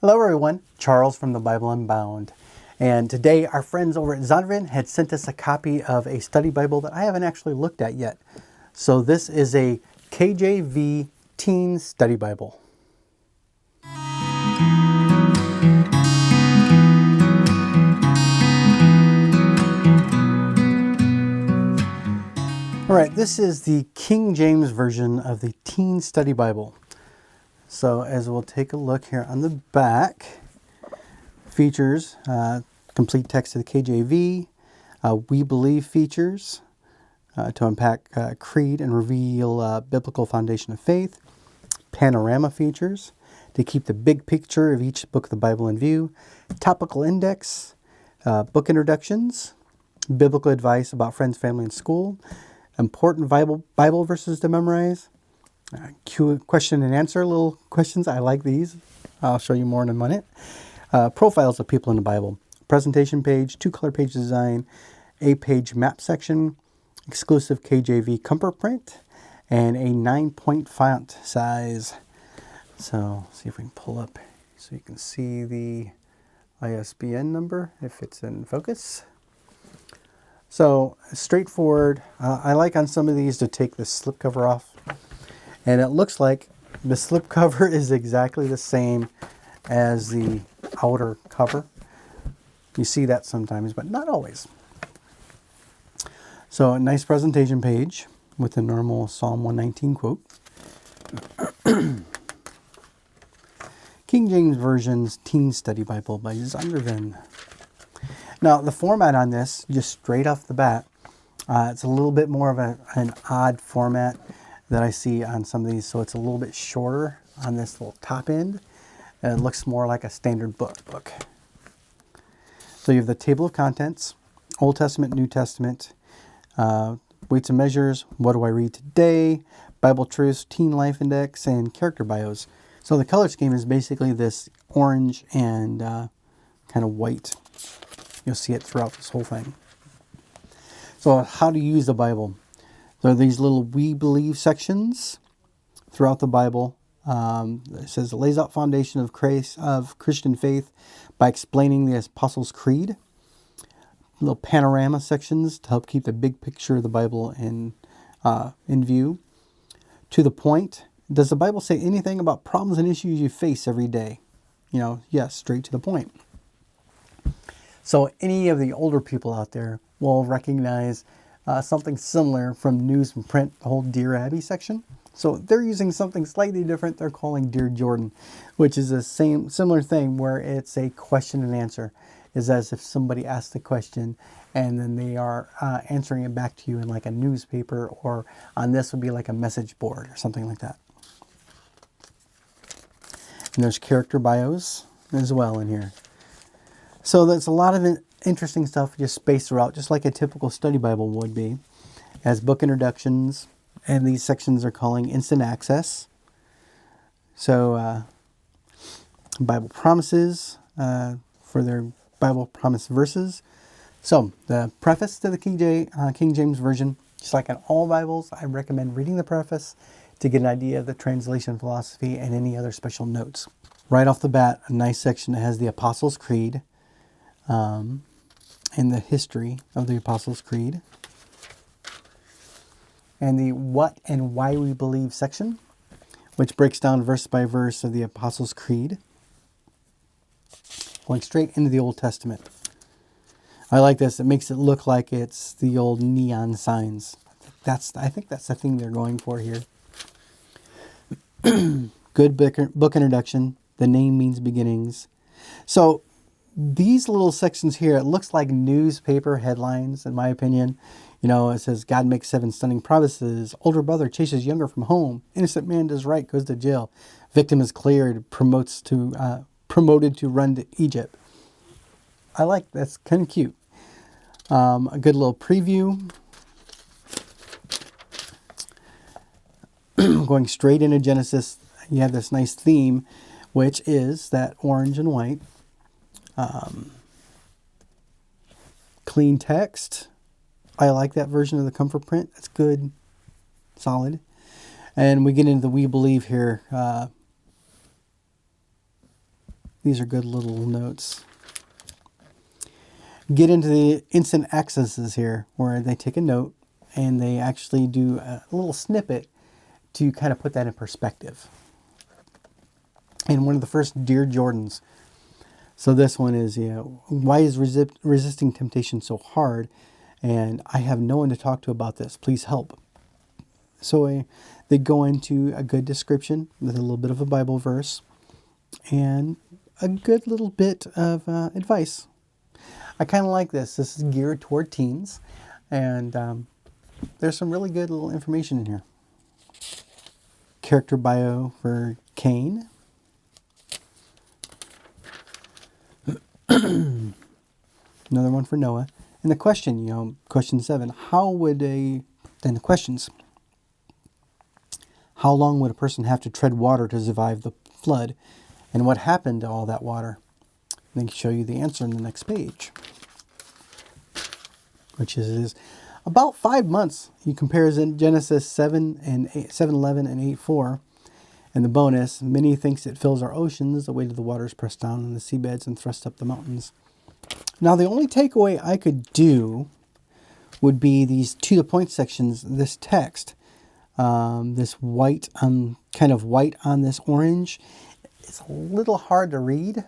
Hello everyone, Charles from the Bible Unbound. And today our friends over at Zondervan had sent us a copy of a study Bible that I haven't actually looked at yet. So this is a KJV Teen Study Bible. Alright, this is the King James Version of the Teen Study Bible. So as we'll take a look here on the back, features complete text of the KJV, We Believe features to unpack creed and reveal biblical foundation of faith, Panorama features to keep the big picture of each book of the Bible in view, Topical index, book introductions, biblical advice about friends, family, and school, important Bible verses to memorize, question and answer, little questions. I like these. I'll show you more in a minute. Profiles of people in the Bible. Presentation page, 2-color page design, 8-page map section, exclusive KJV Comfort Print, and a 9-point font size. So, see if we can pull up so you can see the ISBN number if it's in focus. So, straightforward. I like on some of these to take the slipcover off. And it looks like the slipcover is exactly the same as the outer cover. You see that sometimes, but not always. So a nice presentation page with the normal Psalm 119 quote. King James Version's Teen Study Bible by Zondervan. Now the format on this, just straight off the bat, it's a little bit more of an odd format that I see on some of these. So it's a little bit shorter on this little top end. And it looks more like a standard book. So you have the table of contents, Old Testament, New Testament, weights and measures, what do I read today, Bible truths, teen life index, and character bios. So the color scheme is basically this orange and kind of white. You'll see it throughout this whole thing. So how to use the Bible. There are these little We Believe sections throughout the Bible. It says it lays out foundation of Christian faith by explaining the Apostles' Creed. Little panorama sections to help keep the big picture of the Bible in view. To the point, does the Bible say anything about problems and issues you face every day? Yes, straight to the point. So any of the older people out there will recognize something similar from News and Print, the whole Dear Abby section. So they're using something slightly different. They're calling Dear Jordan, which is a similar thing where it's a question and answer. It's as if somebody asked a question and then they are answering it back to you in like a newspaper, or on this would be like a message board or something like that. And there's character bios as well in here. So there's a lot of interesting stuff just spaced throughout, just like a typical study Bible would be. It has book introductions, and these sections are calling instant access. So Bible promises for their Bible promise verses. So the preface to the King James Version, just like in all Bibles, I recommend reading the preface to get an idea of the translation philosophy and any other special notes. Right off the bat, a nice section that has the Apostles' Creed and the history of the Apostles' Creed. And the What and Why We Believe section, which breaks down verse by verse of the Apostles' Creed, going straight into the Old Testament. I like this. It makes it look like it's the old neon signs. I think that's the thing they're going for here. Good book introduction. The name means beginnings. So these little sections here, it looks like newspaper headlines, in my opinion. It says, God makes 7 stunning promises. Older brother chases younger from home. Innocent man does right, goes to jail. Victim is cleared, promoted to run to Egypt. I like that's kind of cute. A good little preview. Going straight into Genesis, you have this nice theme, which is that orange and white. Clean text. I like that version of the Comfort Print. It's good, solid. And we get into the We Believe here. These are good little notes. Get into the instant accesses here, where they take a note and they actually do a little snippet to kind of put that in perspective. And one of the first, Dear Jordans. So this one is, why is resisting temptation so hard? And I have no one to talk to about this. Please help. So they go into a good description with a little bit of a Bible verse and a good little bit of advice. I kind of like this. This is geared toward teens, and there's some really good little information in here. Character bio for Cain. Another one for Noah. And the question, question 7, then the questions. How long would a person have to tread water to survive the flood? And what happened to all that water? They can show you the answer in the next page, which is about 5 months. He compares in Genesis 7:11 and 8:4. And the bonus, many thinks it fills our oceans, the weight of the waters pressed down on the seabeds and thrust up the mountains. Now, the only takeaway I could do would be these to the point sections, this text, this white, kind of white on this orange. It's a little hard to read.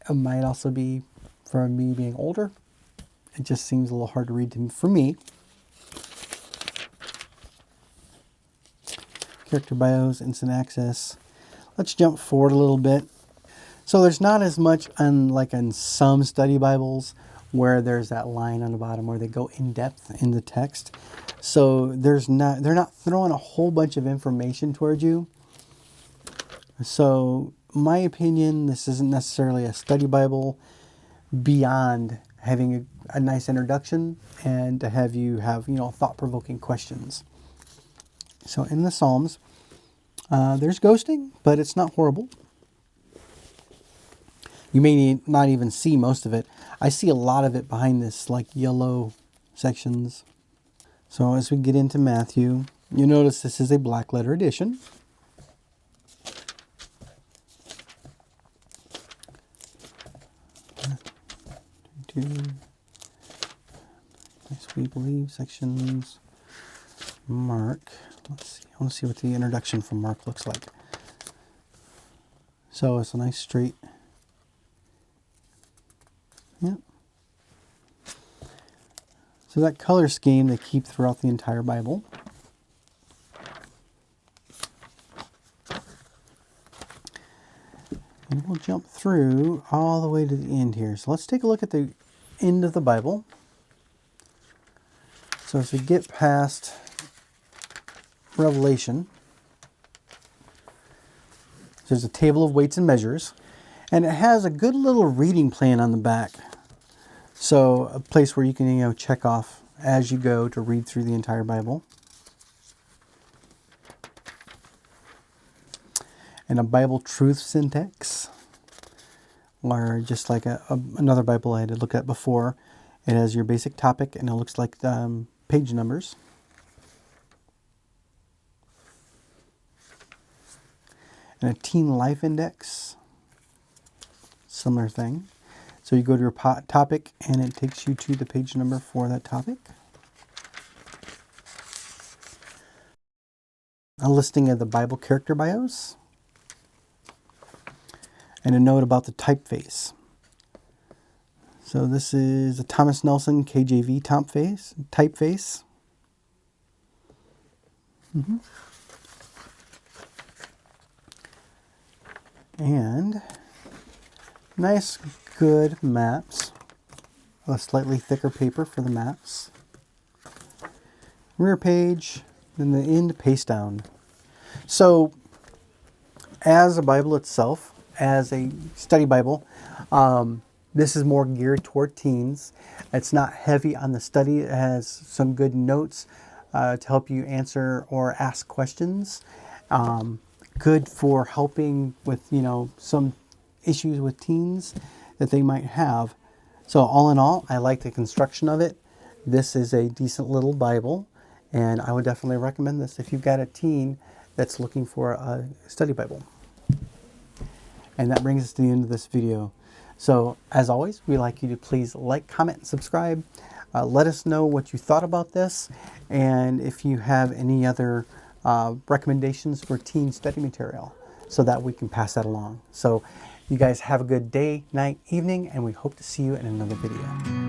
It might also be from me being older. It just seems a little hard to read for me. Character bios, instant access. Let's jump forward a little bit. So there's not as much like in some study Bibles where there's that line on the bottom where they go in depth in the text. So they're not throwing a whole bunch of information towards you. So my opinion, this isn't necessarily a study Bible beyond having a nice introduction and to have you have, thought-provoking questions. So in the Psalms, there's ghosting, but it's not horrible. You may not even see most of it. I see a lot of it behind this like yellow sections. So as we get into Matthew, you notice this is a black letter edition. Yes, we believe sections. Mark. Let's see. I want to see what the introduction from Mark looks like. So it's a nice straight. Yep. So that color scheme they keep throughout the entire Bible. And we'll jump through all the way to the end here. So let's take a look at the end of the Bible. So as we get past Revelation, there's a table of weights and measures, and it has a good little reading plan on the back. So a place where you can check off as you go to read through the entire Bible. And a Bible truth syntax, or just like another Bible I had to look at before. It has your basic topic, and it looks like page numbers. And a teen life index, similar thing. So you go to your topic and it takes you to the page number for that topic. A listing of the Bible character bios. And a note about the typeface. So this is a Thomas Nelson KJV typeface. And nice, good maps. A slightly thicker paper for the maps. Rear page, then the end paste down. So, as a Bible itself, as a study Bible, this is more geared toward teens. It's not heavy on the study. It has some good notes to help you answer or ask questions. Good for helping with, some issues with teens that they might have. So all in all, I like the construction of it. This is a decent little Bible, and I would definitely recommend this if you've got a teen that's looking for a study Bible. And that brings us to the end of this video. So as always, we'd like you to please like, comment, and subscribe. Let us know what you thought about this, and if you have any other recommendations for teen study material, so that we can pass that along. So you guys have a good day, night, evening, and we hope to see you in another video.